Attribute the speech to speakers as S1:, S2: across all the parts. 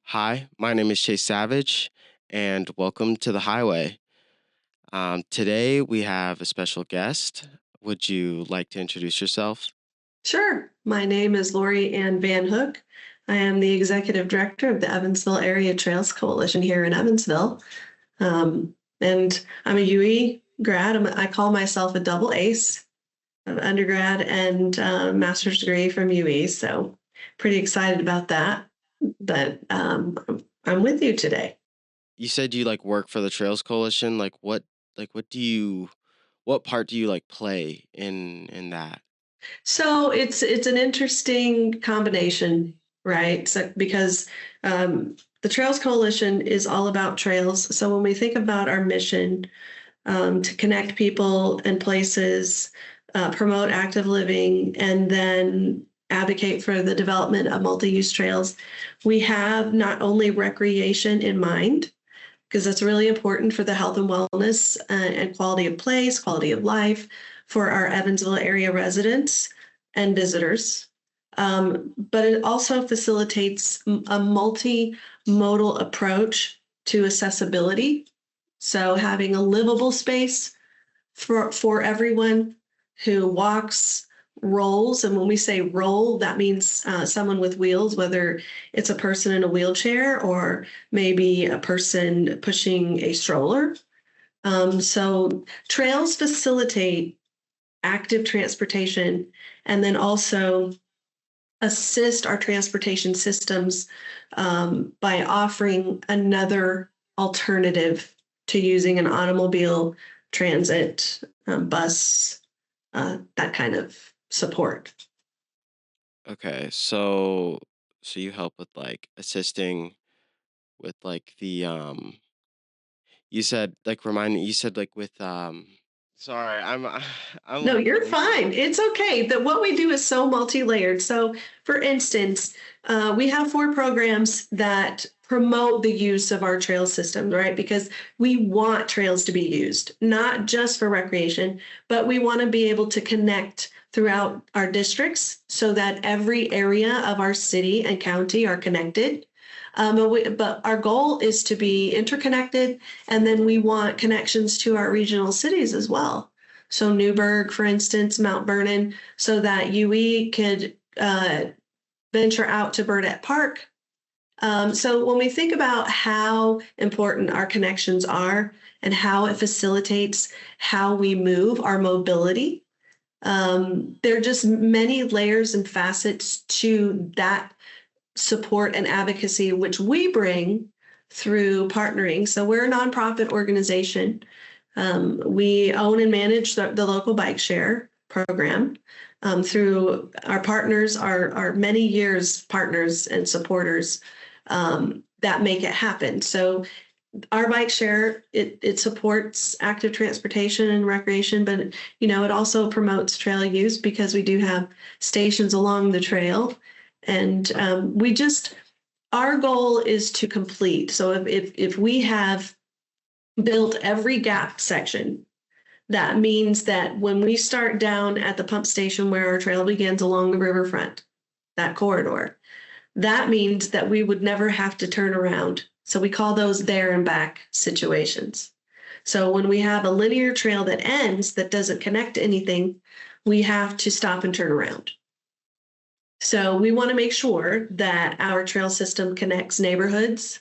S1: Hi, my name is Chase Savage, and welcome to the Highway. Today we have a special guest. Would you like to introduce yourself?
S2: Sure. My name is Lori Ann Van Hook. I am the executive director of the Evansville Area Trails Coalition here in Evansville. And I'm a UE grad. I call myself a double ace, of undergrad and master's degree from UE. So pretty excited about that. But I'm with you today.
S1: You said you work for the Trails Coalition. What part do you play in that?
S2: So it's an interesting combination, right? So because the Trails Coalition is all about trails. So when we think about our mission to connect people and places, promote active living, and then advocate for the development of multi-use trails, we have not only recreation in mind, because that's really important for the health and wellness and quality of place, quality of life for our Evansville area residents and visitors. But it also facilitates a multimodal approach to accessibility. So having a livable space for everyone who walks, rolls. And when we say roll, that means someone with wheels, whether it's a person in a wheelchair or maybe a person pushing a stroller. So trails facilitate active transportation and then also assist our transportation systems by offering another alternative to using an automobile, transit, bus, that kind of support.
S1: Okay, so you help with assisting with the. You said remind me. You said with. Sorry, I'm
S2: No, you're
S1: blanking.
S2: fine. It's okay. That what we do is so multi-layered. So, for instance, we have four programs that promote the use of our trail system, right? Because we want trails to be used, not just for recreation, but we want to be able to connect throughout our districts so that every area of our city and county are connected. But our goal is to be interconnected, and then we want connections to our regional cities as well. So Newburgh, for instance, Mount Vernon, so that UE could venture out to Burdette Park. So when we think about how important our connections are and how it facilitates how we move, our mobility, there are just many layers and facets to that support and advocacy, which we bring through partnering. So we're a nonprofit organization. We own and manage the local bike share program through our partners, our many years partners and supporters that make it happen. So our bike share, it supports active transportation and recreation, but it also promotes trail use because we do have stations along the trail. And our goal is to complete. So if we have built every gap section, that means that when we start down at the pump station where our trail begins along the riverfront, that corridor, that means that we would never have to turn around. So we call those there and back situations. So when we have a linear trail that ends, that doesn't connect to anything, we have to stop and turn around. So we want to make sure that our trail system connects neighborhoods,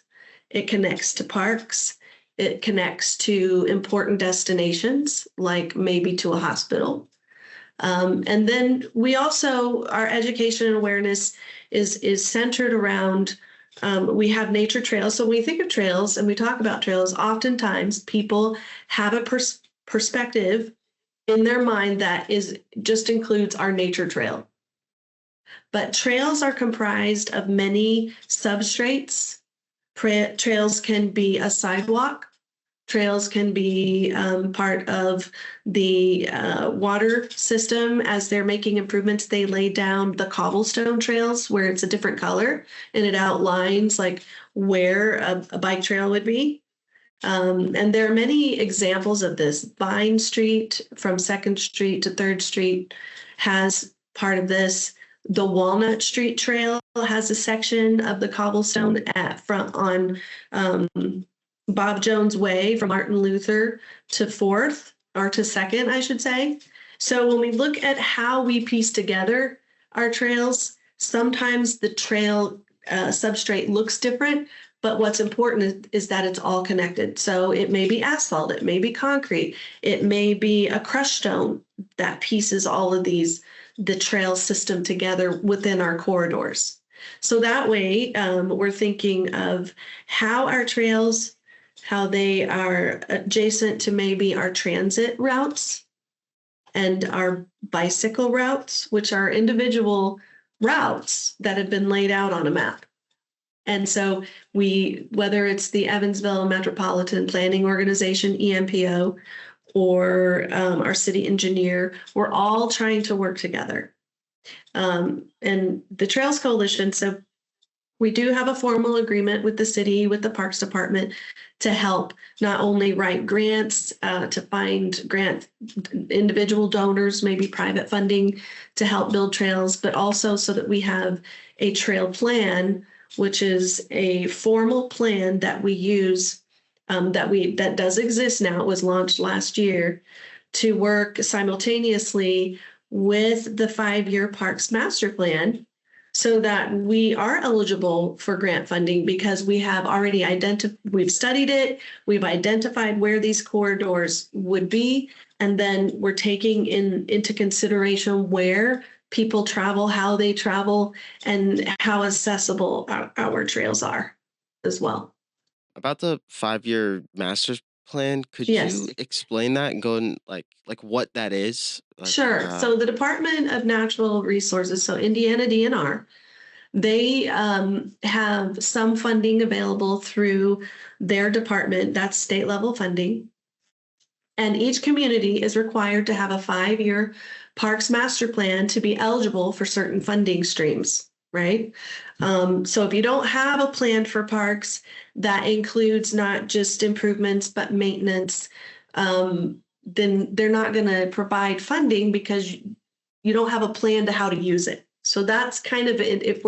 S2: it connects to parks, it connects to important destinations, like maybe to a hospital. And then we also, our education and awareness is centered around, we have nature trails. So when we think of trails and we talk about trails, oftentimes people have a perspective in their mind that is just includes our nature trail. But trails are comprised of many substrates. Trails can be a sidewalk. Trails can be part of the water system. As they're making improvements, they lay down the cobblestone trails where it's a different color and it outlines where a bike trail would be. And there are many examples of this. Vine Street from 2nd Street to 3rd Street has part of this. The Walnut Street Trail has a section of the cobblestone at front on um, Bob Jones Way from Martin Luther to Fourth or to Second, I should say. So when we look at how we piece together our trails, sometimes the trail substrate looks different, but what's important is that it's all connected. So it may be asphalt, it may be concrete, it may be a crushed stone that pieces all of the trail system together within our corridors. So that way, we're thinking of how our trails, how they are adjacent to maybe our transit routes and our bicycle routes, which are individual routes that have been laid out on a map. And so whether it's the Evansville Metropolitan Planning Organization, EMPO, or our city engineer, we're all trying to work together. And the Trails Coalition, so we do have a formal agreement with the city, with the Parks Department, to help not only write grants, to find grant individual donors, maybe private funding to help build trails, but also so that we have a trail plan, which is a formal plan that we use, that does exist now. It was launched last year to work simultaneously with the 5-year Parks Master Plan so that we are eligible for grant funding because we have already we've studied it, we've identified where these corridors would be, and then we're taking into consideration where people travel, how they travel, and how accessible our trails are as well.
S1: About the 5-year master plan, could you
S2: Yes.
S1: explain that and go in like what that is?
S2: Sure. So the Department of Natural Resources, so Indiana DNR, they have some funding available through their department. That's state level funding. And each community is required to have a 5-year parks master plan to be eligible for certain funding streams, right? So if you don't have a plan for parks that includes not just improvements, but maintenance, then they're not going to provide funding because you don't have a plan to how to use it. So that's kind of it. If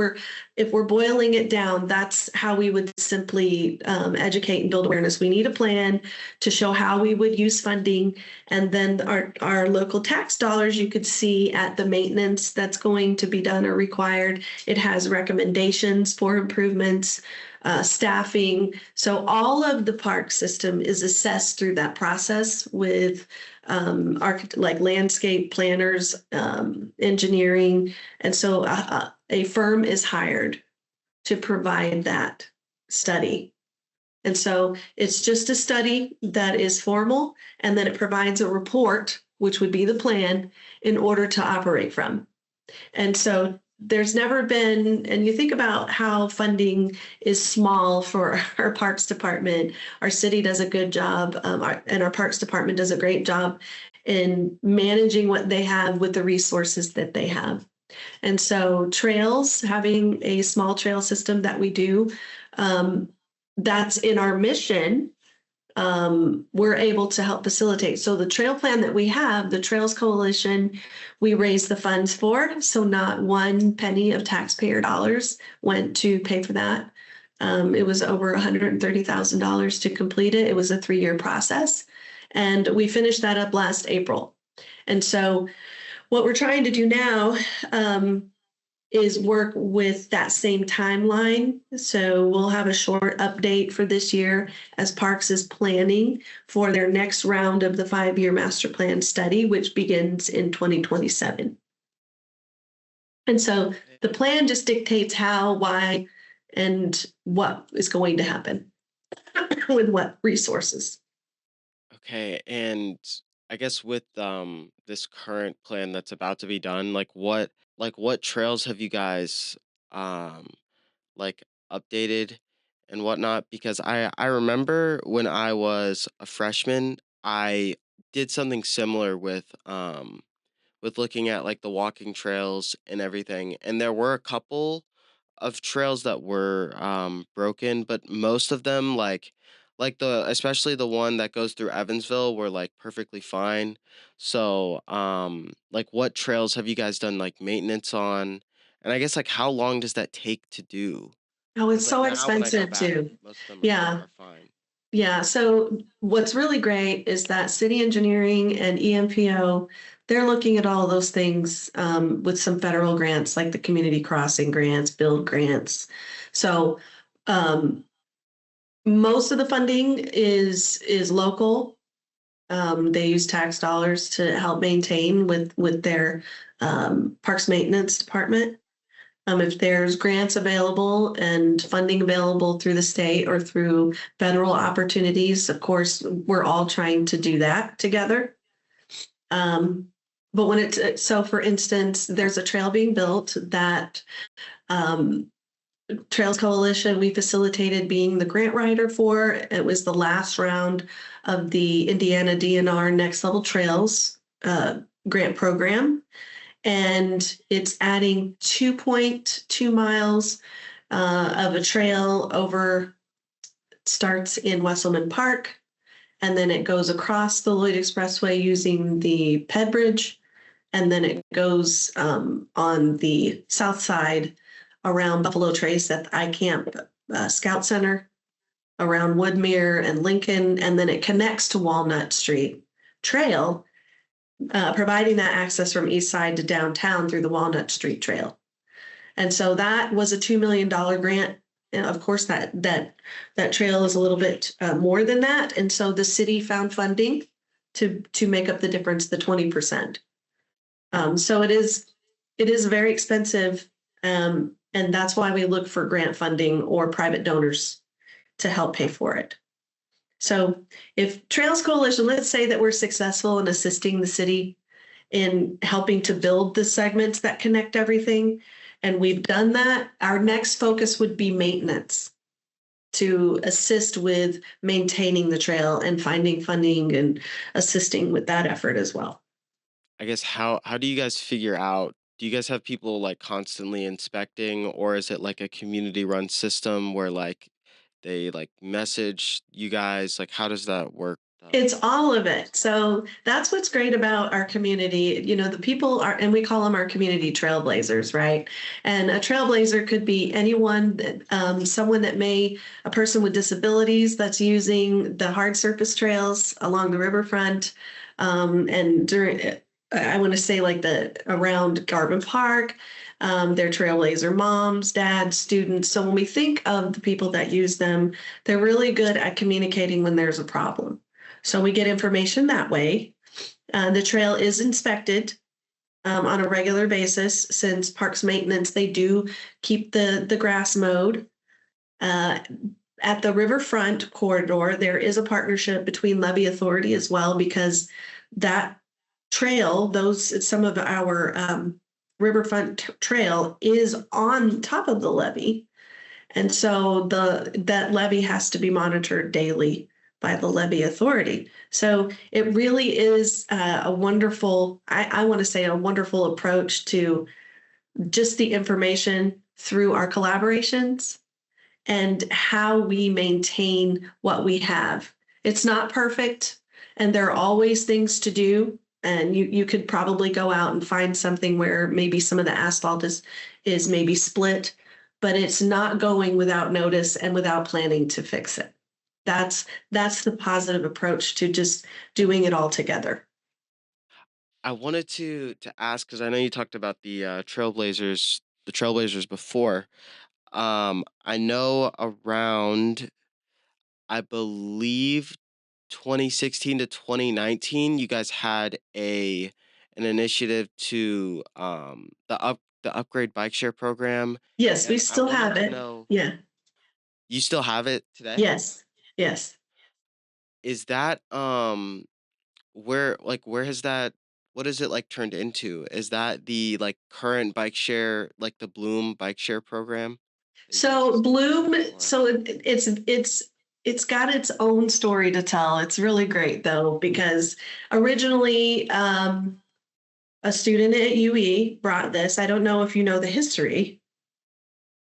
S2: we're boiling it down, that's how we would simply educate and build awareness. We need a plan to show how we would use funding, and then our local tax dollars you could see at the maintenance that's going to be done or required. It has recommendations for improvements, staffing. So all of the park system is assessed through that process with like landscape planners, engineering. And so a firm is hired to provide that study. And so it's just a study that is formal, and then it provides a report, which would be the plan, in order to operate from. And so there's never been, and you think about how funding is small for our Parks Department. Our city does a good job, and our Parks Department does a great job in managing what they have with the resources that they have. And so trails, having a small trail system that we do, that's in our mission. We're able to help facilitate. So the trail plan that we have, the Trails Coalition, we raise the funds for. So not one penny of taxpayer dollars went to pay for that. It was over $130,000 to complete it. It was a 3-year process. And we finished that up last April. And so what we're trying to do now is work with that same timeline. So we'll have a short update for this year as Parks is planning for their next round of the 5-year master plan study, which begins in 2027. And so the plan just dictates how, why, and what is going to happen with what resources.
S1: Okay, and I guess with this current plan that's about to be done, like what trails have you guys um like updated and whatnot? Because I remember when I was a freshman, I did something similar with looking at like the walking trails and everything, and there were a couple of trails that were broken, but most of them like the especially the one that goes through Evansville were like perfectly fine. So like what trails have you guys done like maintenance on? And I guess, like, how long does that take to do?
S2: Oh, it's
S1: Because like,
S2: so
S1: now when I go
S2: expensive
S1: back,
S2: too.
S1: most of them
S2: Yeah.
S1: are fine.
S2: Yeah. So what's really great is that city engineering and EMPO, they're looking at all of those things with some federal grants like the community crossing grants, build grants. So um, most of the funding is local. They use tax dollars to help maintain with their parks maintenance department. If there's grants available and funding available through the state or through federal opportunities, of course, we're all trying to do that together. Um, but when it's so, for instance, there's a trail being built that um, Trails Coalition we facilitated being the grant writer for. It was the last round of the Indiana DNR Next Level Trails grant program, and it's adding 2.2 miles of a trail over, starts in Wesselman Park, and then it goes across the Lloyd Expressway using the Ped Bridge, and then it goes on the south side around Buffalo Trace at the iCamp Scout Center, around Woodmere and Lincoln, and then it connects to Walnut Street Trail, providing that access from east side to downtown through the Walnut Street Trail. And so that was a $2 million grant. And of course, that trail is a little bit more than that. And so the city found funding to make up the difference, the 20%. So it is very expensive, and that's why we look for grant funding or private donors to help pay for it. So if Trails Coalition, let's say that we're successful in assisting the city in helping to build the segments that connect everything, and we've done that, our next focus would be maintenance to assist with maintaining the trail and finding funding and assisting with that effort as well.
S1: I guess how do you guys figure out, do you guys have people like constantly inspecting, or is it like a community run system where like they like message you guys? Like how does that work?
S2: It's all of it. So that's what's great about our community. The people are, and we call them our community trailblazers, right? And a trailblazer could be anyone that, someone that a person with disabilities that's using the hard surface trails along the riverfront. And during, I want to say like around Garvin Park, they're trailblazer moms, dads, students. So when we think of the people that use them, they're really good at communicating when there's a problem. So we get information that way. The trail is inspected on a regular basis since parks maintenance, they do keep the grass mowed. Uh, at the riverfront corridor, there is a partnership between Levee Authority as well, because that trail, some of our riverfront trail is on top of the levee. And so that levee has to be monitored daily by the levee authority. So it really is a wonderful, I want to say a wonderful approach to just the information through our collaborations and how we maintain what we have. It's not perfect, and there are always things to do. And you could probably go out and find something where maybe some of the asphalt is maybe split, but it's not going without notice and without planning to fix it. That's the positive approach to just doing it all together.
S1: I wanted to ask because I know you talked about the Trailblazers before. I know around, I believe 2016 to 2019, you guys had an initiative to the upgrade bike share program,
S2: Yes, we
S1: and I
S2: still
S1: wanted
S2: have
S1: to
S2: it.
S1: know,
S2: Yeah.
S1: you still have it today?
S2: Yes. Yes.
S1: Is that where has that, what is it like turned into? Is that the like current bike share, like the Bloom bike share program that you guys
S2: So
S1: used to use?
S2: Bloom,
S1: Or
S2: so it's got its own story to tell. It's really great though, because originally a student at UE brought this. I don't know if you know the history.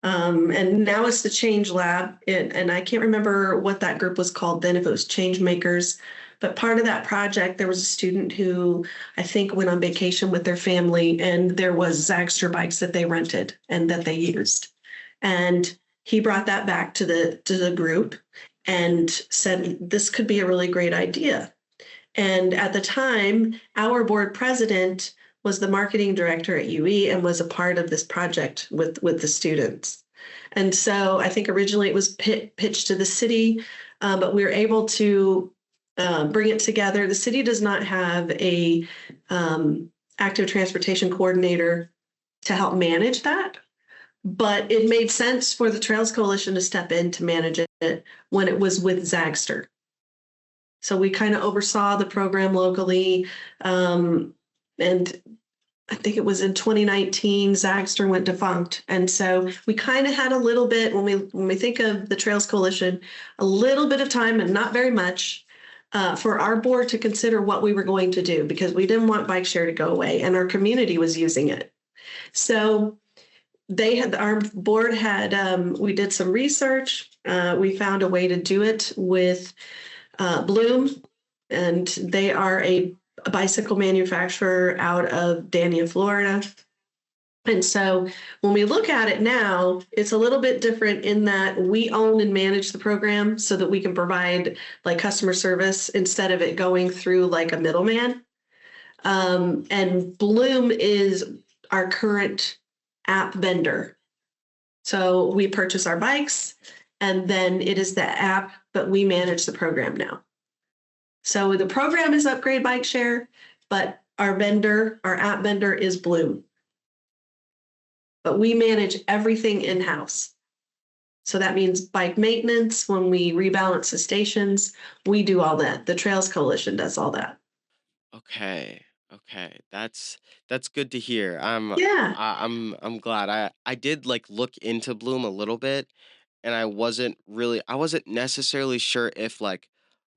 S2: And now it's the Change Lab, and I can't remember what that group was called then, if it was Change Makers, But part of that project, there was a student who I think went on vacation with their family, and there was Zagster bikes that they rented and that they used. And he brought that back to the group and said, this could be a really great idea. And at the time, our board president was the marketing director at UE and was a part of this project with the students. And so I think originally it was pitched to the city, but we were able to bring it together. The city does not have a active transportation coordinator to help manage that, but it made sense for the Trails Coalition to step in to manage it when it was with Zagster. So we kind of oversaw the program locally. And I think it was in 2019, Zagster went defunct. And so we kind of had a little bit, when we think of the Trails Coalition, a little bit of time and not very much for our board to consider what we were going to do, because we didn't want bike share to go away and our community was using it. So our board had, we did some research. We found a way to do it with Bloom, and they are a bicycle manufacturer out of Dania, Florida. And so when we look at it now, it's a little bit different in that we own and manage the program so that we can provide like customer service instead of it going through like a middleman. And Bloom is our current app vendor. So we purchase our bikes and then it is the app, but we manage the program now. So the program is Upgrade Bike Share, but our vendor, our app vendor is Bloom. But we manage everything in-house. So that means bike maintenance, when we rebalance the stations, we do all that. The Trails Coalition does all that.
S1: Okay. Okay. That's good to hear.
S2: Yeah,
S1: I'm glad. I did like look into Bloom a little bit, and I wasn't necessarily sure if like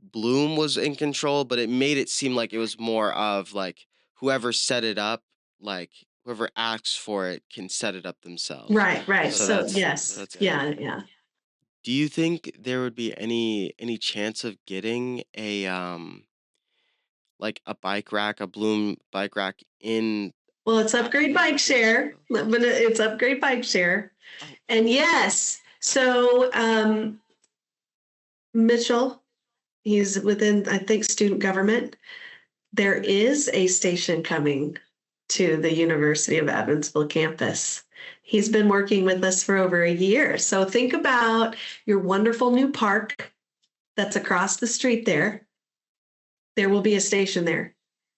S1: Bloom was in control, but it made it seem like it was more of like whoever set it up, like whoever asks for it can set it up themselves.
S2: right.
S1: So
S2: So
S1: that's
S2: yes,
S1: good.
S2: yeah.
S1: Do you think there would be any chance of getting a like a bike rack, a Bloom bike rack in
S2: Well, it's Upgrade Bike Share,
S1: Evansville?
S2: but it's Upgrade Bike Share.
S1: Oh,
S2: And yes, so Mitchell, he's within, I think, student government. There is a station coming to the University of Evansville campus. He's been working with us for over a year. So think about your wonderful new park that's across the street there. There will be a station there.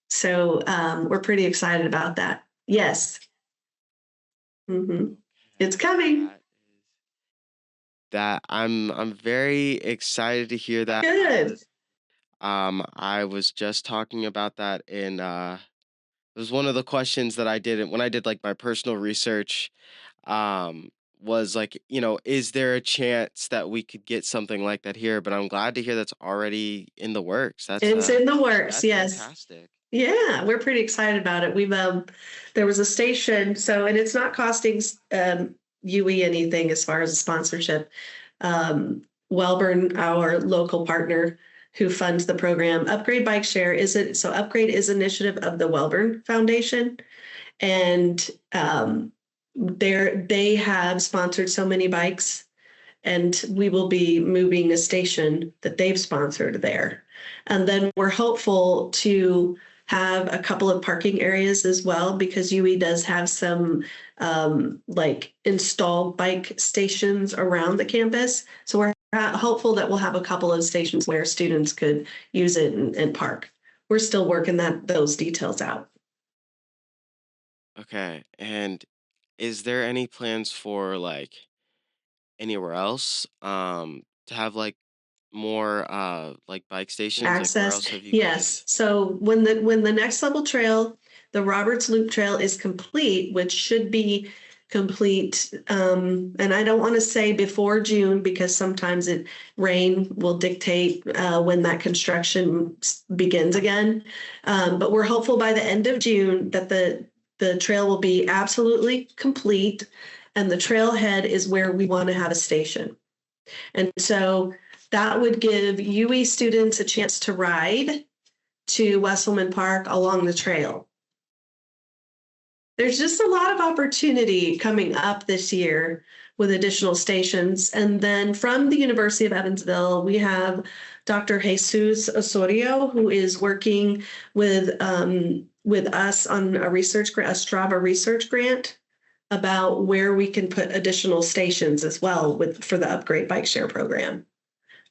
S2: So we're pretty excited about that. Yes. It's
S1: okay.
S2: coming.
S1: That I'm very excited to hear that
S2: Good.
S1: because I was just talking about that in it was one of the questions that I did when I did like my personal research, was like, is there a chance that we could get something like that here? But I'm glad to hear that's already in the works.
S2: It's in the works.
S1: That's
S2: Yes.
S1: fantastic.
S2: Yeah, we're pretty excited about it. There was a station, so, and it's not costing UE anything as far as a sponsorship. Wellburn, our local partner who funds the program, Upgrade Bike Share so Upgrade is initiative of the Wellburn Foundation, and they have sponsored so many bikes, and we will be moving a station that they've sponsored there. And then we're hopeful to have a couple of parking areas as well, because UE does have some like installed bike stations around the campus. So we're hopeful that we'll have a couple of stations where students could use it and park. We're still working those details out.
S1: Okay. And is there any plans for like anywhere else to have like more like bike stations? Like where
S2: Access,
S1: else have you
S2: yes.
S1: guys?
S2: So when the next level trail, the Roberts Loop Trail is complete, which should be complete, and I don't want to say before June because sometimes rain will dictate when that construction begins again. But we're hopeful by the end of June that the trail will be absolutely complete, and the trailhead is where we want to have a station. And so that would give UE students a chance to ride to Wesselman Park along the trail. There's just a lot of opportunity coming up this year with additional stations. And then from the University of Evansville, we have Dr. Jesus Osorio, who is working with us on a research grant, a Strava research grant about where we can put additional stations as well for the Upgrade Bike Share program.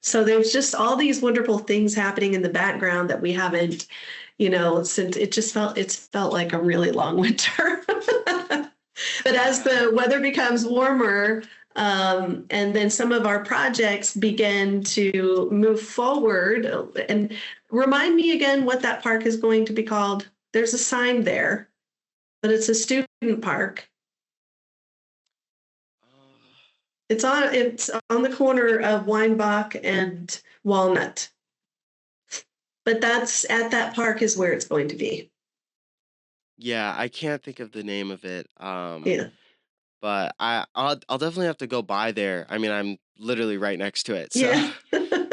S2: So there's just all these wonderful things happening in the background that we haven't, since it's felt like a really long winter. But as the weather becomes warmer, and then some of our projects begin to move forward, and remind me again what that park is going to be called. There's a sign there, but it's a student park. It's on the corner of Weinbach and Walnut. But that's at that park is where it's going to be.
S1: Yeah, I can't think of the name of it.
S2: Yeah.
S1: But I'll definitely have to go by there. I mean, I'm literally right next to it, so
S2: Yeah.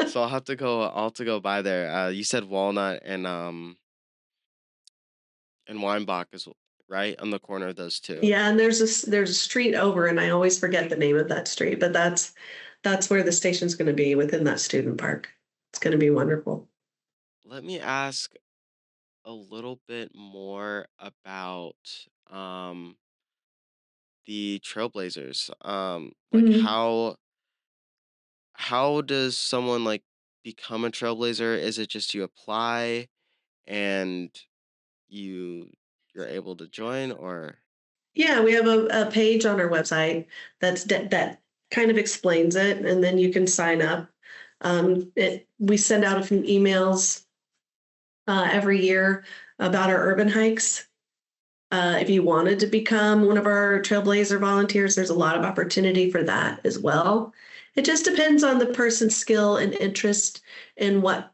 S1: so I'll have to go by there. You said Walnut and Weinbach is right on the corner of those two.
S2: Yeah, and there's a street over, and I always forget the name of that street, but that's where the station's going to be, within that student park. It's going to be wonderful.
S1: Let me ask a little bit more about the Trailblazers. Like
S2: Mhm.
S1: how does someone like become a Trailblazer? Is it just you apply and you you're able to join, or
S2: Yeah, we have a page on our website that kind of explains it, and then you can sign up. We send out a few emails every year about our urban hikes. If you wanted to become one of our Trailblazer volunteers, there's a lot of opportunity for that as well. It just depends on the person's skill and interest and what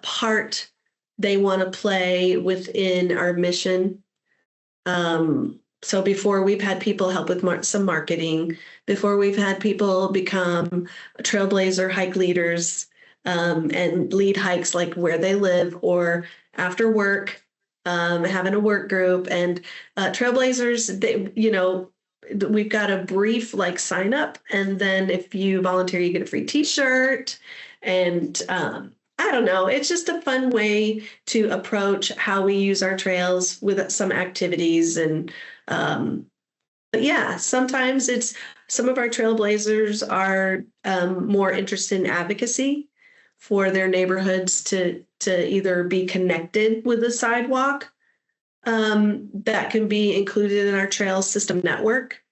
S2: part they want to play within our mission. So before, we've had people help with some marketing. Before, we've had people become Trailblazer hike leaders, and lead hikes like where they live or after work, having a work group. And Trailblazers, we've got a brief like sign up, and then if you volunteer, you get a free T-shirt. And I don't know, it's just a fun way to approach how we use our trails with some activities. And but yeah, sometimes it's some of our Trailblazers are more interested in advocacy for their neighborhoods to either be connected with a sidewalk that can be included in our trail system network.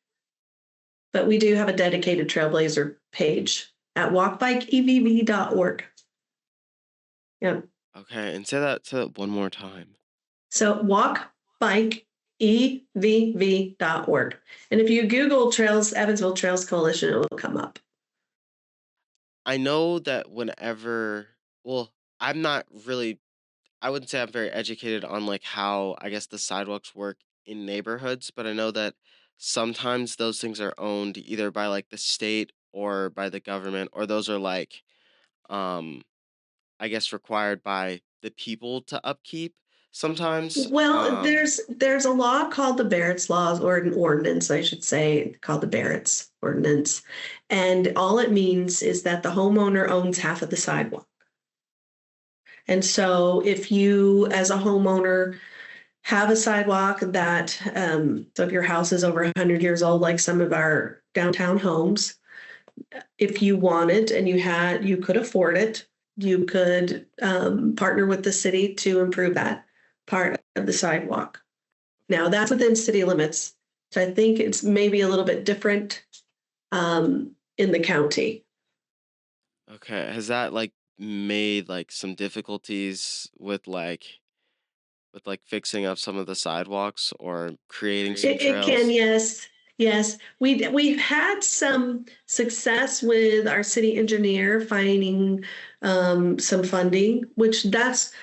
S2: But we do have a dedicated Trailblazer page at walkbikeevv.org. Yeah.
S1: okay, and say that one more time.
S2: So walkbikeevv.org. And if you Google Trails, Evansville Trails Coalition, it will come up.
S1: I know that well, I'm not really I wouldn't say I'm very educated on like how I guess the sidewalks work in neighborhoods, but I know that sometimes those things are owned either by like the state or by the government, or those are like um I guess required by the people to upkeep sometimes.
S2: Well, there's a law called the Barrett's Laws, or an ordinance, I should say, called the Barrett's Ordinance. And all it means is that the homeowner owns half of the sidewalk. And so if you, as a homeowner, have a sidewalk that, so if your house is over 100 years old, like some of our downtown homes, if you wanted and you could afford it, you could partner with the city to improve that part of the sidewalk. Now that's within city limits. So I think it's maybe a little bit different in the county.
S1: Okay, has that like made like some difficulties with like fixing up some of the sidewalks or creating some
S2: It can,
S1: trails?
S2: yes, yes. We've had some success with our city engineer finding some funding, which that's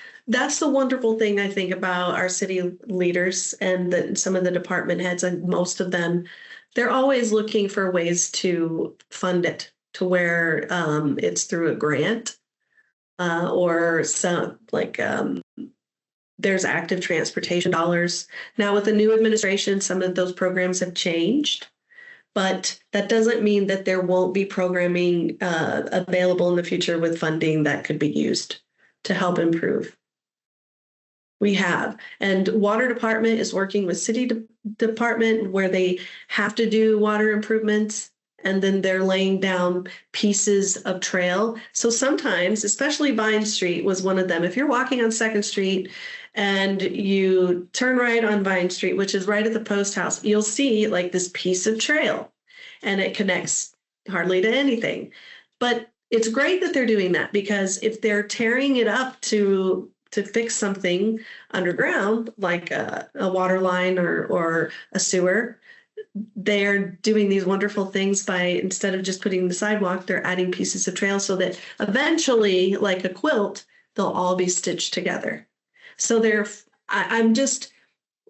S2: the wonderful thing I think about our city leaders and some of the department heads, and most of them, they're always looking for ways to fund it, to where it's through a grant or some like there's active transportation dollars. Now, with the new administration, some of those programs have changed, but that doesn't mean that there won't be programming available in the future with funding that could be used to help improve. We have, and water department is working with city department where they have to do water improvements, and then they're laying down pieces of trail. So sometimes, especially Vine Street was one of them. If you're walking on Second Street and you turn right on Vine Street, which is right at the post house, you'll see like this piece of trail, and it connects hardly to anything. But it's great that they're doing that, because if they're tearing it up to fix something underground, like a water line or a sewer, they're doing these wonderful things by, instead of just putting the sidewalk, they're adding pieces of trail so that eventually, like a quilt, they'll all be stitched together. So I'm just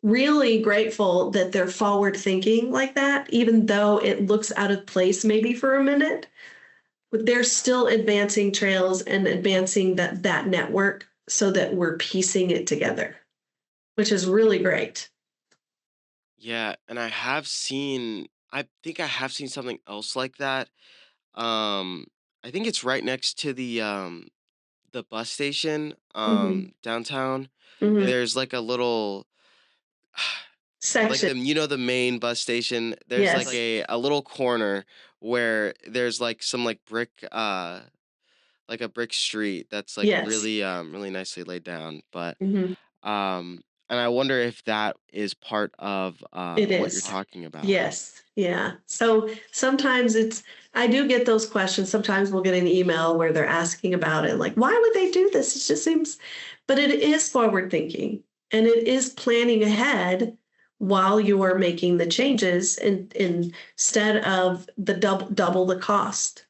S2: really grateful that they're forward thinking like that, even though it looks out of place maybe for a minute, but they're still advancing trails and advancing that network so that we're piecing it together, which is really great.
S1: Yeah, and I think I have seen something else like that. I think it's right next to the bus station
S2: Hmm.
S1: downtown.
S2: Hmm.
S1: There's like a little like
S2: Section.
S1: the main bus station, there's like
S2: Yes.
S1: a little corner where there's like some like brick like a brick street that's like
S2: Yes.
S1: really really nicely laid down, but
S2: Hmm.
S1: um and I wonder if that is part of
S2: It
S1: what you're
S2: is.
S1: talking about.
S2: Yes. Yeah. So sometimes I do get those questions. Sometimes we'll get an email where they're asking about it, like, why would they do this? It just seems, but it is forward thinking, and it is planning ahead while you are making the changes instead of the double the cost.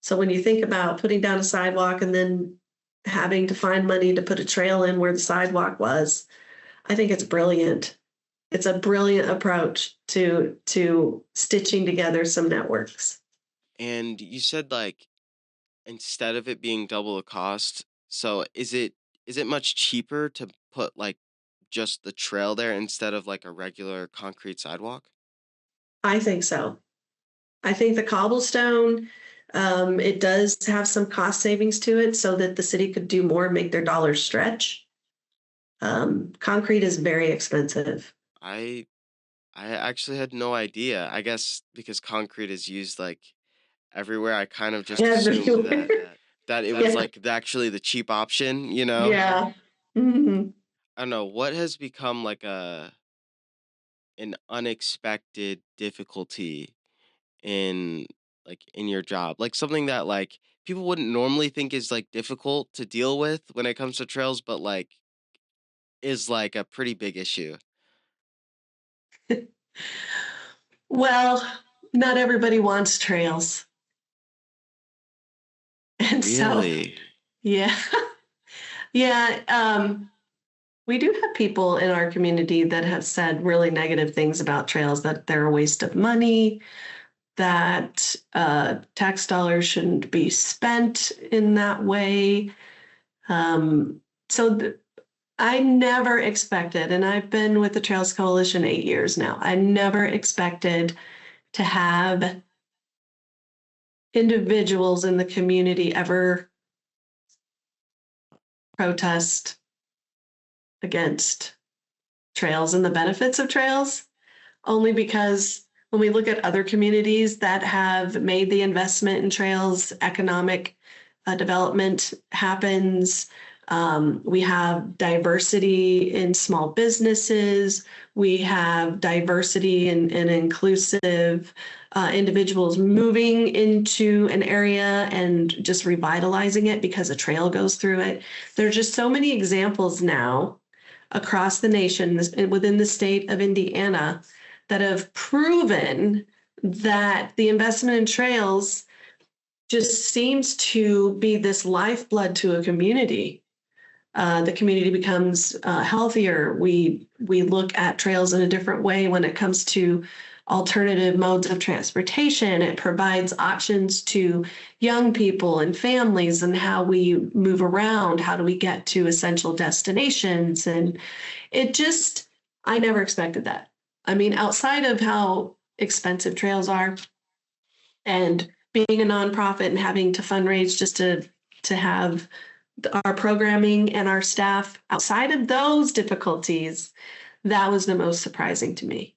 S2: So when you think about putting down a sidewalk and then having to find money to put a trail in where the sidewalk was, I think it's brilliant. It's a brilliant approach to stitching together some networks.
S1: And you said like instead of it being double the cost, so is it much cheaper to put like just the trail there instead of like a regular concrete sidewalk?
S2: I think so. I think the cobblestone, it does have some cost savings to it so that the city could do more and make their dollars stretch. Concrete is very expensive.
S1: I I actually had no idea. I guess because concrete is used like everywhere, I kind of just assumed
S2: Everywhere.
S1: that it was
S2: Yeah.
S1: like actually the cheap option, you know?
S2: Yeah. Hmm.
S1: I don't know, what has become like an unexpected difficulty in in your job? Like something that like people wouldn't normally think is like difficult to deal with when it comes to trails, but like is like a pretty big issue.
S2: Well, not everybody wants trails. And so,
S1: Really?
S2: yeah. Yeah. We do have people in our community that have said really negative things about trails, that they're a waste of money, that tax dollars shouldn't be spent in that way. Um, so I never expected, and I've been with the Trails Coalition 8 years now, I never expected to have individuals in the community ever protest against trails and the benefits of trails, only because when we look at other communities that have made the investment in trails, economic development happens. We have diversity in small businesses. We have diversity and inclusive individuals moving into an area and just revitalizing it because a trail goes through it. There's just so many examples now across the nation within the state of Indiana that have proven that the investment in trails just seems to be this lifeblood to a community. The community becomes healthier. We look at trails in a different way when it comes to alternative modes of transportation. It provides options to young people and families and how we move around, how do we get to essential destinations. And it just, I never expected that. I mean, outside of how expensive trails are and being a nonprofit and having to fundraise just to have our programming and our staff, outside of those difficulties, that was the most surprising to me.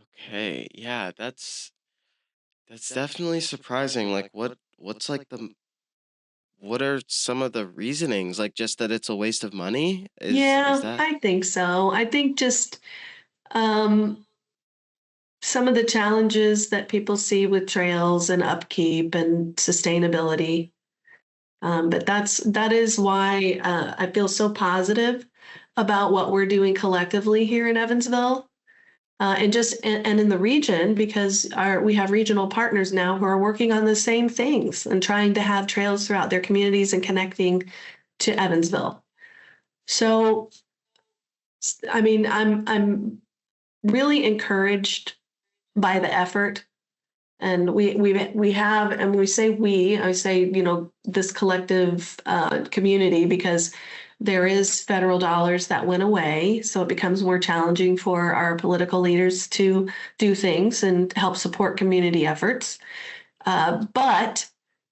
S1: Okay, yeah, that's definitely surprising. Like what's like what are some of the reasonings? Like just that it's a waste of money? Is
S2: Yeah,
S1: that
S2: I think so. I think just um, some of the challenges that people see with trails and upkeep and sustainability. But that is why I feel so positive about what we're doing collectively here in Evansville, and in the region, because we have regional partners now who are working on the same things and trying to have trails throughout their communities and connecting to Evansville. So, I mean, I'm really encouraged by the effort. And we have, and we say we, I say, this collective community, because there is federal dollars that went away, so it becomes more challenging for our political leaders to do things and help support community efforts. But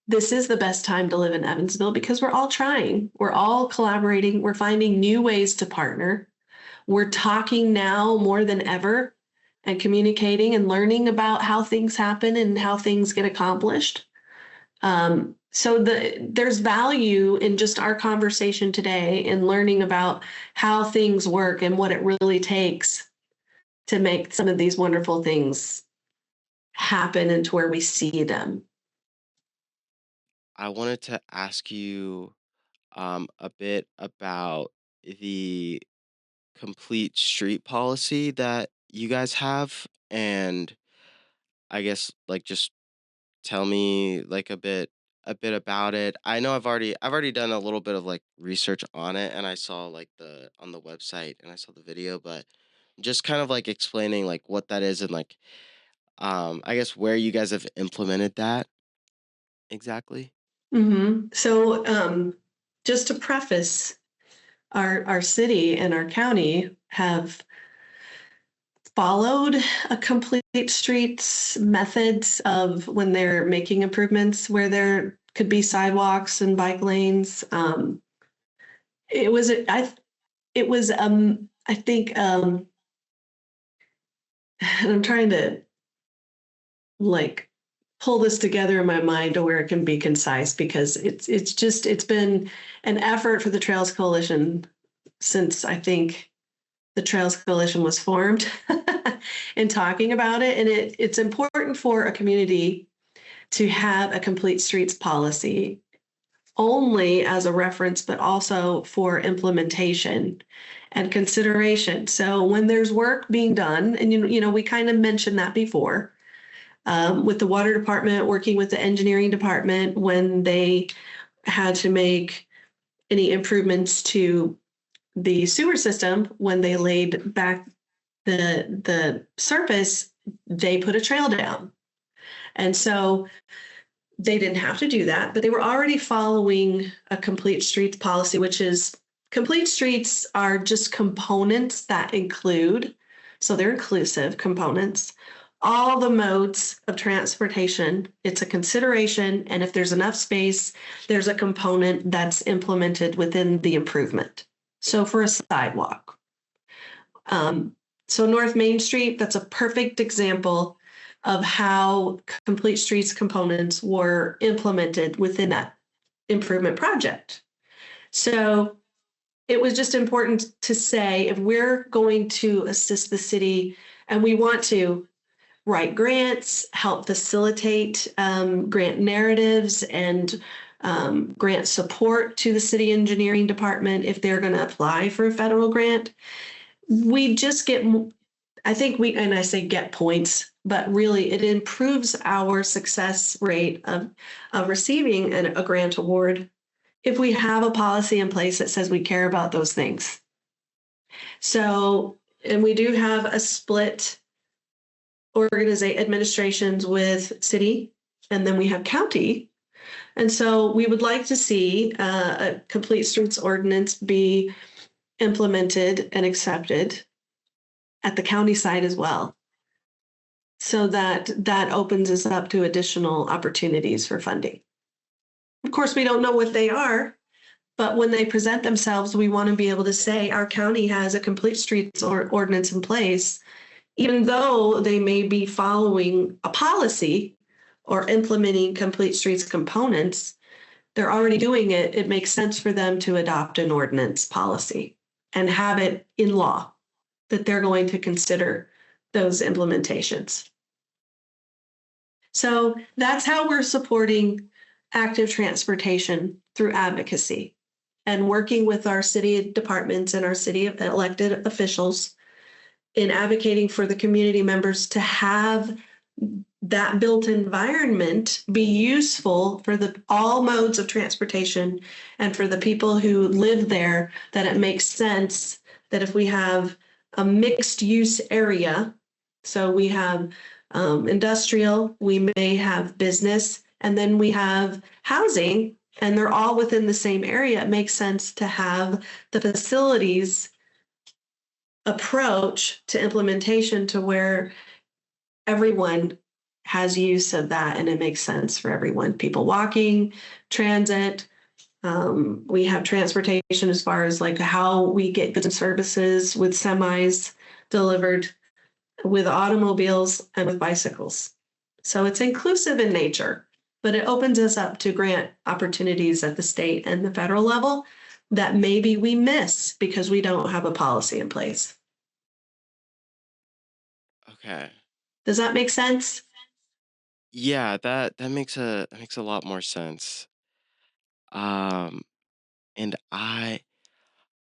S2: this is the best time to live in Evansville because we're all trying, we're all collaborating, we're finding new ways to partner. We're talking now more than ever and communicating and learning about how things happen and how things get accomplished. There's value in just our conversation today in learning about how things work and what it really takes to make some of these wonderful things happen and to where we see them.
S1: I wanted to ask you a bit about the complete street policy that you guys have, and I guess like just tell me like a bit about it. I know I've already done a little bit of like research on it, and I saw like the on the website and I saw the video, but just kind of like explaining like what that is and like I guess where you guys have implemented that exactly.
S2: So, just to preface, our city and our county have followed a complete streets methods of when they're making improvements where there could be sidewalks and bike lanes. It was I it was I think and I'm trying to like pull this together in my mind to where it can be concise, because it's been an effort for the Trails Coalition since I think the Trails Coalition was formed and talking about it. And it's important for a community to have a complete streets policy only as a reference, but also for implementation and consideration. So when there's work being done, and we kind of mentioned that before, with the water department working with the engineering department when they had to make any improvements to the sewer system, when they laid back the surface, they put a trail down. And so they didn't have to do that, but they were already following a complete streets policy, which is complete streets are just components that include, so they're inclusive components, all the modes of transportation. It's a consideration, and if there's enough space, there's a component that's implemented within the improvement. So for a sidewalk, so North Main Street, that's a perfect example of how complete streets components were implemented within that improvement project. So it was just important to say, if we're going to assist the city and we want to write grants, help facilitate grant narratives, and grant support to the city engineering department if they're going to apply for a federal grant, we just get, I think and I say get points, but really it improves our success rate of receiving a grant award if we have a policy in place that says we care about those things. So, and we do have a split. administrations with city, and then we have county. And so we would like to see a complete streets ordinance be implemented and accepted at the county side as well, so that that opens us up to additional opportunities for funding. Of course, we don't know what they are, but when they present themselves, we want to be able to say our county has a complete streets ordinance in place, even though they may be following a policy or implementing complete streets components. They're already doing it. It makes sense for them to adopt an ordinance policy and have it in law that they're going to consider those implementations. So that's how we're supporting active transportation through advocacy and working with our city departments and our city elected officials in advocating for the community members to have that built environment be useful for all modes of transportation and for the people who live there, that it makes sense that if we have a mixed use area, so we have industrial, we may have business, and then we have housing, and they're all within the same area, it makes sense to have the facilities approach to implementation to where everyone has use of that and it makes sense for everyone. People walking, transit. We have transportation as far as like how we get goods and services with semis delivered, with automobiles and with bicycles. So it's inclusive in nature, but it opens us up to grant opportunities at the state and the federal level that maybe we miss because we don't have a policy in place.
S1: Okay.
S2: Does that make sense?
S1: Yeah, that makes a lot more sense. Um, and I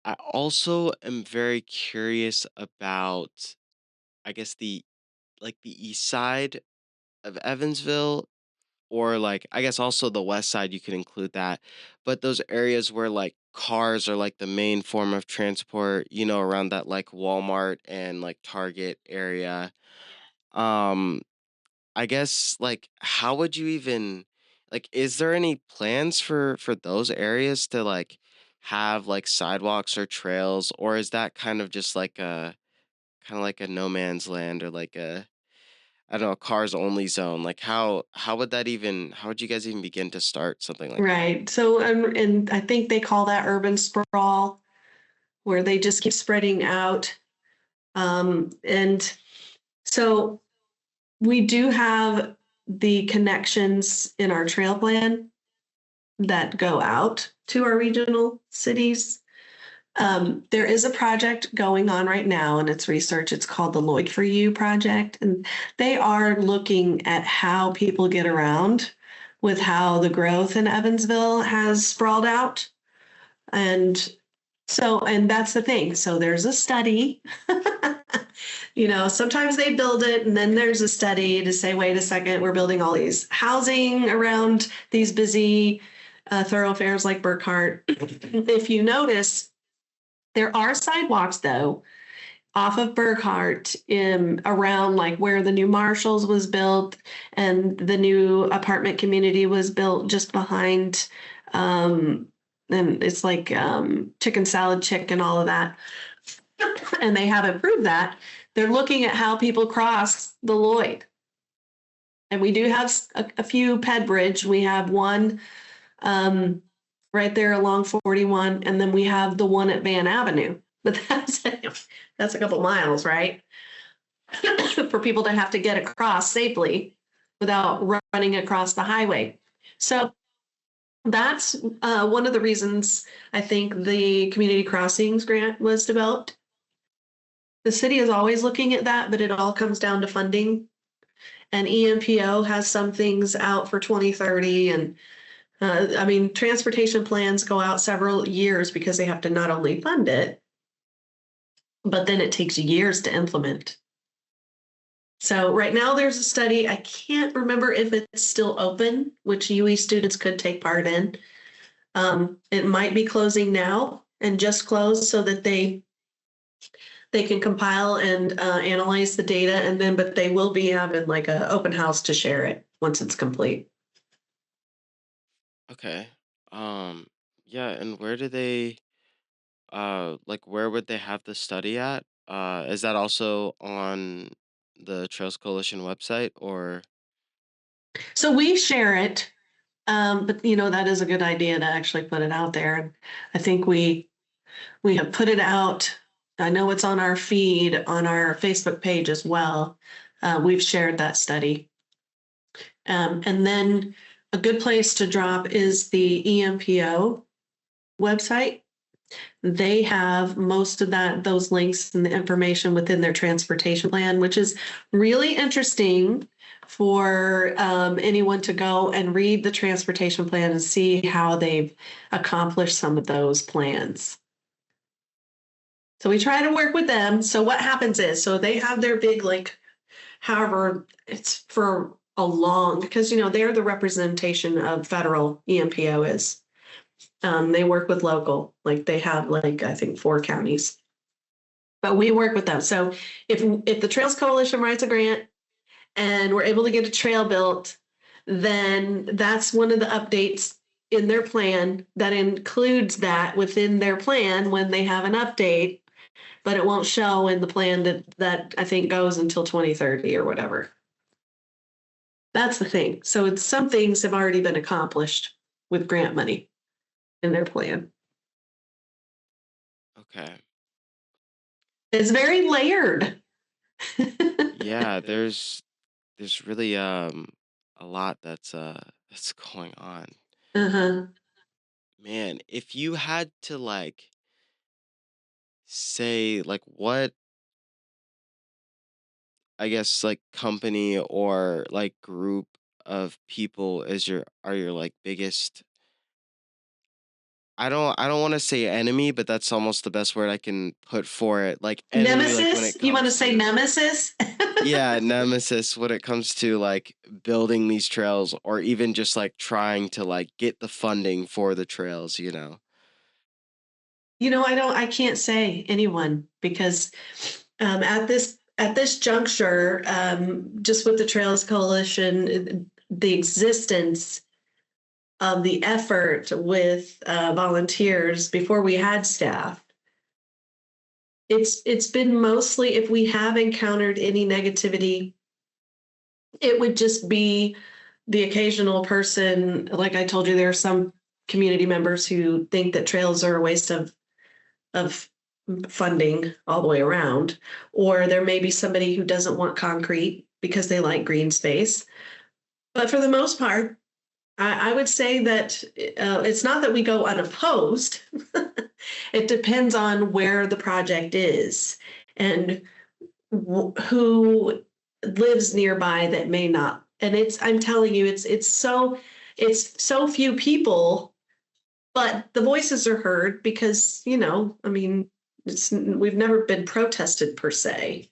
S1: also am very curious about, I guess, the east side of Evansville, or like I guess also the west side, you could include that. But those areas where like cars are like the main form of transport, around that like Walmart and like Target area. Um I guess, like, how would you even, like, is there any plans for those areas to, like, have, like, sidewalks or trails, or is that kind of just like a kinda like a no man's land, or like a, I don't know, cars only zone? Like, how would you guys even begin to start something like that?
S2: Right. So, and I think they call that urban sprawl, where they just keep spreading out. And so we do have the connections in our trail plan that go out to our regional cities. There is a project going on right now, and it's research. It's called the Lloyd for You project, and they are looking at how people get around with how the growth in Evansville has sprawled out. And so, and that's the thing. So there's a study. Sometimes they build it, and then there's a study to say, wait a second, we're building all these housing around these busy thoroughfares like Burkhart. If you notice, there are sidewalks though off of Burkhart in around like where the new Marshalls was built and the new apartment community was built just behind. And it's like chicken salad chick and all of that. And they have improved that. They're looking at how people cross the Lloyd. And we do have a few ped bridge. We have one right there along 41, and then we have the one at Van Avenue. But that's a couple miles, right? For people to have to get across safely without running across the highway. So that's one of the reasons I think the community crossings grant was developed. The city is always looking at that, but it all comes down to funding. And EMPO has some things out for 2030. And I mean, transportation plans go out several years because they have to not only fund it, but then it takes years to implement. So right now there's a study. I can't remember if it's still open, which UE students could take part in. It might be closing now and just closed so that they they can compile and analyze the data, and then but they will be having like an open house to share it once it's complete.
S1: Okay. Um, yeah, and where do they like where would they have the study at? Is that also on the Trails Coalition website or
S2: So we share it, but you know that is a good idea to actually put it out there. And I think we have put it out. I know it's on our feed on our Facebook page as well. We've shared that study. And then a good place to drop is the EMPO website. They have most of those links and the information within their transportation plan, which is really interesting for anyone to go and read the transportation plan and see how they've accomplished some of those plans. So we try to work with them. So what happens is, so they have their big, like, however, it's for a long, because, you know, they're the representation of federal EMPO is. They work with local, like they have like, I think 4 counties, but we work with them. So if the Trails Coalition writes a grant and we're able to get a trail built, then that's one of the updates in their plan that includes that within their plan when they have an update, but it won't show in the plan that I think goes until 2030 or whatever. That's the thing. So it's some things have already been accomplished with grant money in their plan.
S1: okay.
S2: It's very layered.
S1: Yeah, there's really a lot that's going on.
S2: Uh-huh.
S1: Man, if you had to like say like what I guess like company or like group of people is your are your like biggest I don't want to say enemy, but that's almost the best word I can put for it. Like enemy like when
S2: Nemesis?
S1: it
S2: You want to
S1: comes
S2: say
S1: to
S2: nemesis?
S1: yeah, nemesis when it comes to like building these trails or even just like trying to like get the funding for the trails, you know.
S2: You know, I can't say anyone because at this juncture, just with the Trails Coalition, the existence of the effort with volunteers before we had staff, it's been mostly if we have encountered any negativity, it would just be the occasional person. Like I told you, there are some community members who think that trails are a waste of funding all the way around, or there may be somebody who doesn't want concrete because they like green space. But for the most part, I would say that it's not that we go unopposed. It depends on where the project is and who lives nearby that may not. And I'm telling you, it's so few people, but the voices are heard because, you know, I mean, we've never been protested per se,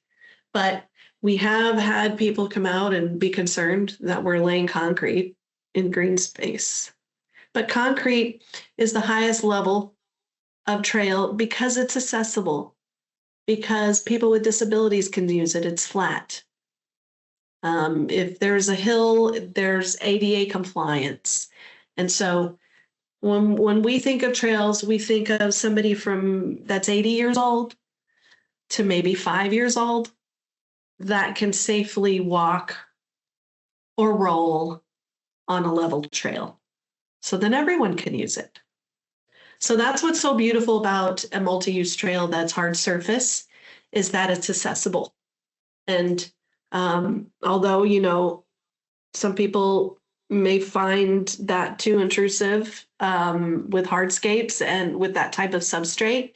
S2: but we have had people come out and be concerned that we're laying concrete in green space. But concrete is the highest level of trail because it's accessible, because people with disabilities can use it. It's flat. If there's a hill, there's ADA compliance. And so when we think of trails, we think of somebody from that's 80 years old to maybe 5 years old that can safely walk or roll on a level trail. So then everyone can use it. So that's what's so beautiful about a multi-use trail that's hard surface is that it's accessible. And although, you know, some people may find that too intrusive with hardscapes and with that type of substrate,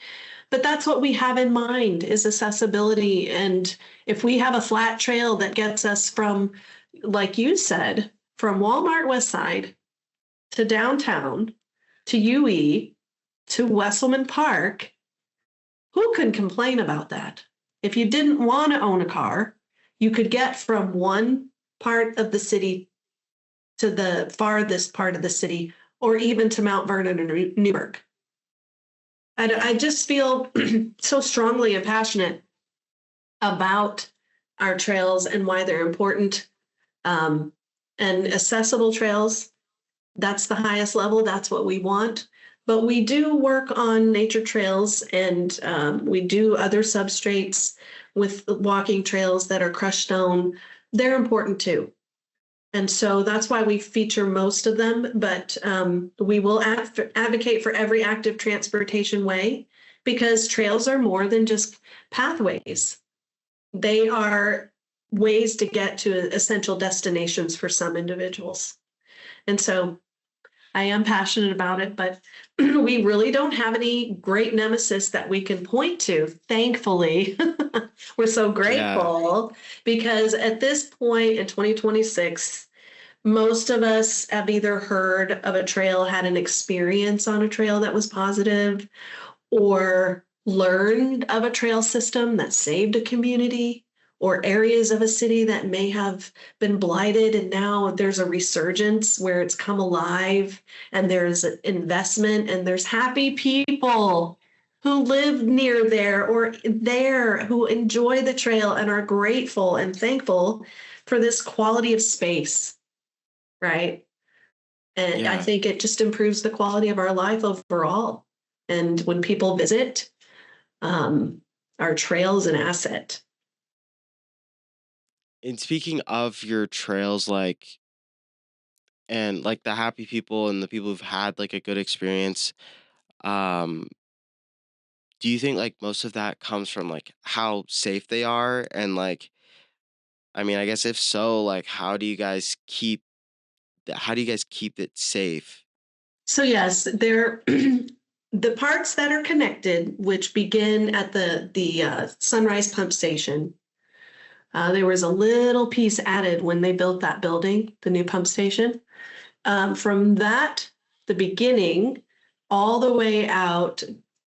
S2: but that's what we have in mind is accessibility. And if we have a flat trail that gets us from, like you said, from Walmart West Side to downtown to UE to Wesselman Park, who can complain about that? If you didn't want to own a car, you could get from one part of the city to the farthest part of the city, or even to Mount Vernon or Newburgh. I
S1: Yeah.
S2: just feel so strongly and passionate about our trails and why they're important. Um, and accessible trails, that's the highest level. That's what we want. But we do work on nature trails and we do other substrates with walking trails that are crushed stone. They're important too. And so that's why we feature most of them, but we will advocate for every active transportation way because trails are more than just pathways. They are ways to get to essential destinations for some individuals. And so I am passionate about it, but we really don't have any great nemesis that we can point to. Thankfully, we're so
S1: Yeah.
S2: grateful because at this point in 2026, most of us have either heard of a trail, had an experience on a trail that was positive, or learned of a trail system that saved a community, or areas of a city that may have been blighted and now there's a resurgence where it's come alive and there's an investment and there's happy people who live near there or there who enjoy the trail and are grateful and thankful for this quality of space, right? And I
S1: Yeah.
S2: think it just improves the quality of our life overall. And when people visit, um, our trail is an asset.
S1: And speaking of your trails, like, and like the happy people and the people who've had like a good experience, um, do you think like most of that comes from like how safe they are? And like, I mean, I guess if so, like, how do you guys keep it safe?
S2: So yes, there the parts that are connected, which begin at the Sunrise Pump Station. There was a little piece added when they built that building, the new pump station. From that, the beginning, all the way out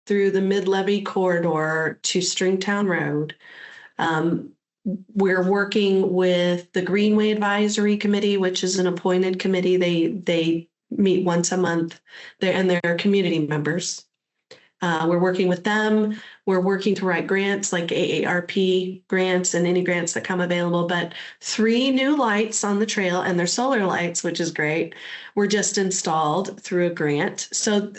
S2: through the mid-levee corridor to Stringtown Road. Um, we're working with the Greenway Advisory Committee, which is an appointed committee. They meet once a month. They're community members. We're working with them. We're working to write grants like AARP grants and any grants that come available. But 3 new lights on the trail, and they're solar lights, which is great, were just installed through a grant. So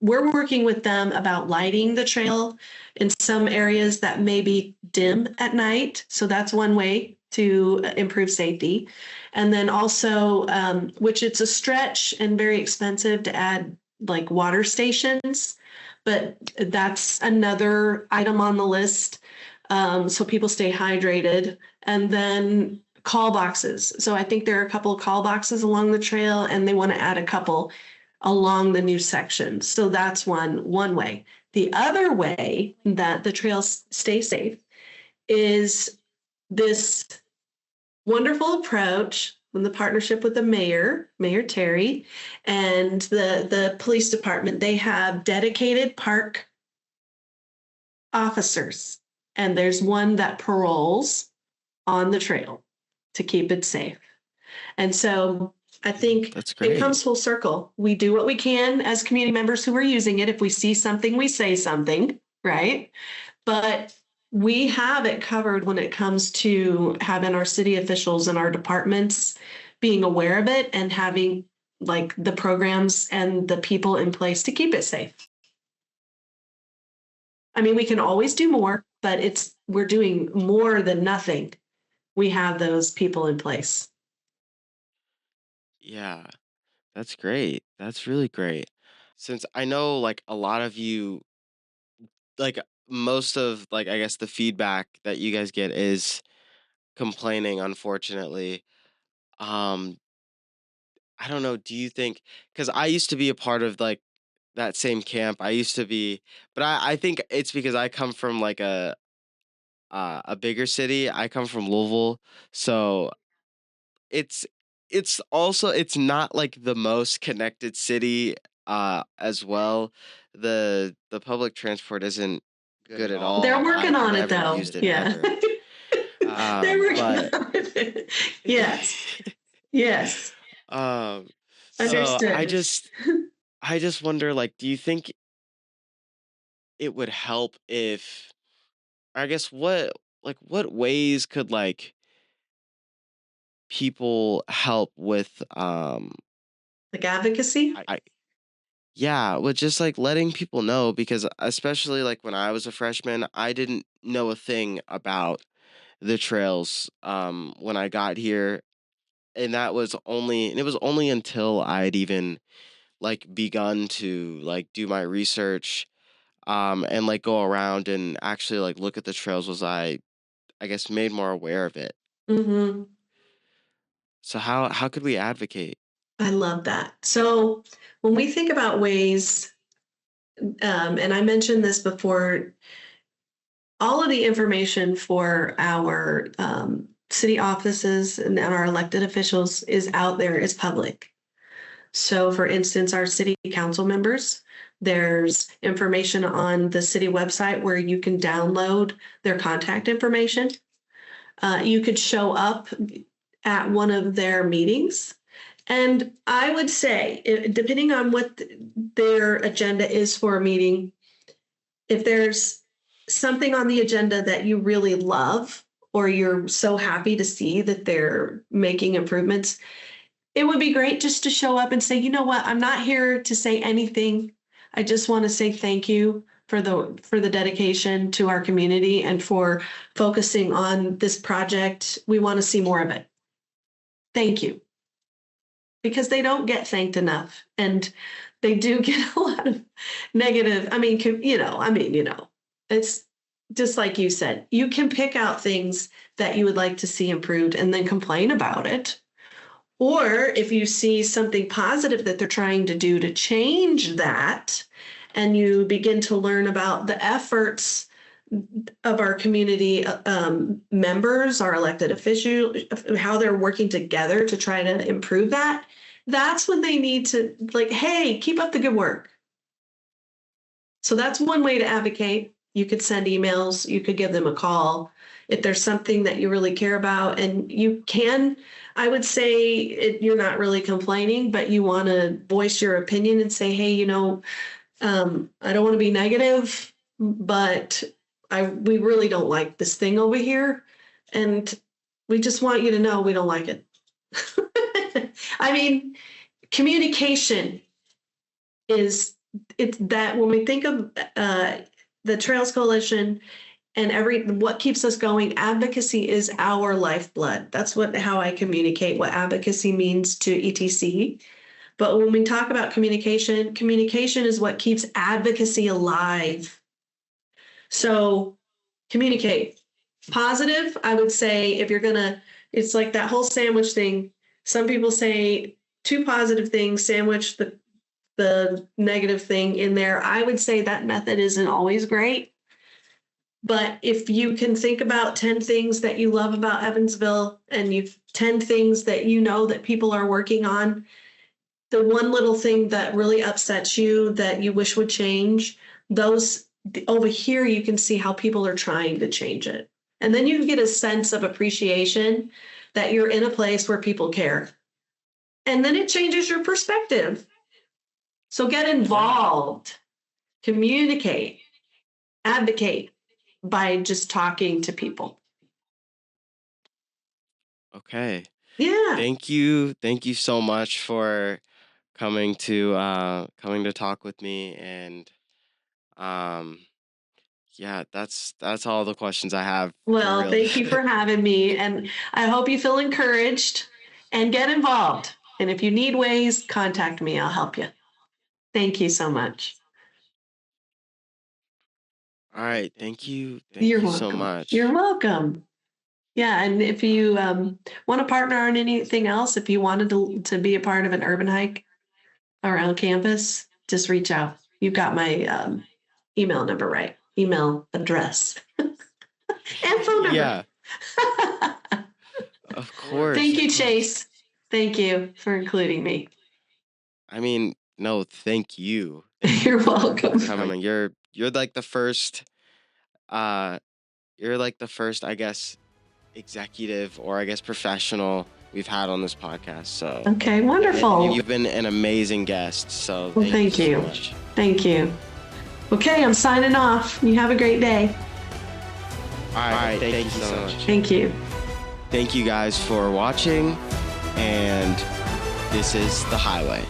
S2: we're working with them about lighting the trail in some areas that may be dim at night. So that's one way to improve safety. And then also, which it's a stretch and very expensive to add like water stations, but that's another item on the list. So people stay hydrated. And then call boxes. So I think there are a couple of call boxes along the trail, and they want to add a couple along the new section. So that's one way. The other way that the trails stay safe is this wonderful approach in the partnership with the mayor, Mayor Terry, and the police department. They have dedicated park officers, and there's one that paroles on the trail to keep it safe. And so I think
S1: That's
S2: it
S1: great.
S2: comes full circle. We do what we can as community members who are using it. If we see something, we say something, right? But we have it covered when it comes to having our city officials and our departments being aware of it and having like the programs and the people in place to keep it safe. I mean, we can always do more, but we're doing more than nothing. We have those people in place.
S1: Yeah, that's great. That's really great. Since I know like a lot of you, like most of like I guess the feedback that you guys get is complaining, unfortunately. Um, I don't know, do you think, because I used to be a part of like that same camp. I used to be, but I think it's because I come from like a bigger city. I come from Louisville, so it's it's not like the most connected city as well. The public transport isn't good at
S2: They're
S1: all.
S2: working
S1: I've
S2: on it
S1: never
S2: though.
S1: used it
S2: Yeah.
S1: ever.
S2: They're working
S1: But
S2: on it. Yes. Yes.
S1: um so
S2: Understood.
S1: I just wonder, like, do you think it would help if, I guess, what ways could like people help with
S2: Like advocacy?
S1: I yeah, with just like letting people know because especially like when I was a freshman, I didn't know a thing about the trails when I got here, and it was only until I'd even like begun to like do my research and like go around and actually like look at the trails was I guess made more aware of it.
S2: Hmm.
S1: So how could we advocate?
S2: I love that. So when we think about ways, and I mentioned this before, all of the information for our city offices and our elected officials is out there, is public. So, for instance, our city council members, there's information on the city website where you can download their contact information. You could show up at one of their meetings. And I would say, depending on what their agenda is for a meeting, if there's something on the agenda that you really love, or you're so happy to see that they're making improvements, it would be great just to show up and say, you know what, I'm not here to say anything. I just want to say thank you for the dedication to our community and for focusing on this project. We want to see more of it. Thank you. Because they don't get thanked enough, and they do get a lot of negative. I mean, it's just like you said, you can pick out things that you would like to see improved and then complain about it. Or if you see something positive that they're trying to do to change that, and you begin to learn about the efforts of our community members, our elected officials, how they're working together to try to improve that, that's when they need to, like, hey, keep up the good work. So that's one way to advocate. You could send emails, you could give them a call if there's something that you really care about. And you can, I would say, you're not really complaining, but you want to voice your opinion and say, hey, I don't want to be negative, but we really don't like this thing over here. And we just want you to know we don't like it. I mean, communication it's that when we think of the Trails Coalition and what keeps us going, advocacy is our lifeblood. That's how I communicate what advocacy means to ETC. But when we talk about communication is what keeps advocacy alive. So communicate. Positive, I would say, if you're gonna, it's like that whole sandwich thing. Some people say two positive things, sandwich the negative thing in there. I would say that method isn't always great. But if you can think about 10 things that you love about Evansville, and you've 10 things that you know that people are working on, the one little thing that really upsets you that you wish would change, those over here, you can see how people are trying to change it. And then you get a sense of appreciation that you're in a place where people care. And then it changes your perspective. So get involved, communicate, advocate by just talking to people.
S1: Okay.
S2: Yeah.
S1: Thank you so much for coming to talk with me and um yeah, that's all the questions I have for
S2: Well,
S1: real.
S2: thank you for having me. And I hope you feel encouraged and get involved. And if you need ways, contact me. I'll help you. Thank you so much.
S1: All right, thank you.
S2: You're
S1: Thank you so
S2: welcome. You're
S1: much.
S2: welcome. Yeah, and if you want to partner on anything else, if you wanted to be a part of an urban hike around campus, just reach out. You've got my email number, right? Email address and phone number.
S1: Yeah, of course,
S2: Thank
S1: of
S2: you,
S1: course.
S2: Chase. Thank you for including me.
S1: I mean, no, thank you. Thank you
S2: You're
S1: for
S2: welcome.
S1: coming. You're like the first uh I guess executive or I guess professional we've had on this podcast. So,
S2: Okay,
S1: and
S2: wonderful.
S1: you've been an amazing guest. So,
S2: Well,
S1: thank you
S2: thank
S1: so
S2: you.
S1: much.
S2: Thank you. Okay, I'm signing off. You have a great day.
S1: All right, thank you so much.
S2: Thank you.
S1: Thank you guys for watching, and this is The Highway.